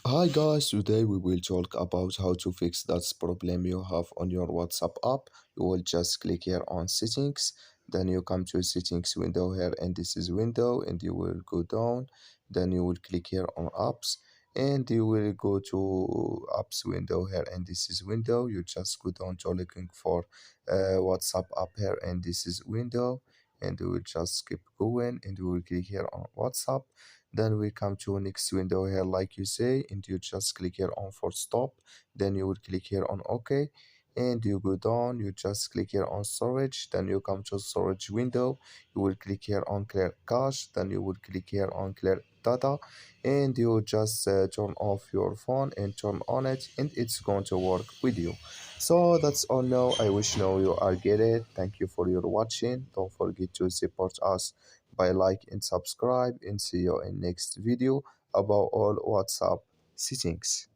Hi guys, today we will talk about how to fix that problem you have on your WhatsApp app. You will just click here on settings, then you come to settings window here and this is window and you will go down, then you will click here on apps and you will go to apps window here and this is window. You just go down to looking for WhatsApp app here and this is window and you will just keep going and you will click here on WhatsApp, then we come to next window here like you say and you just click here on for stop, then you will click here on OK and you go down, you just click here on storage, then you come to storage window, you will click here on clear cache, then you will click here on clear data and you just turn off your phone and turn on it and it's going to work with you. So that's all now. I wish now you are get it. Thank you for your watching. Don't forget to support us by like and subscribe and see you in next video about all WhatsApp settings.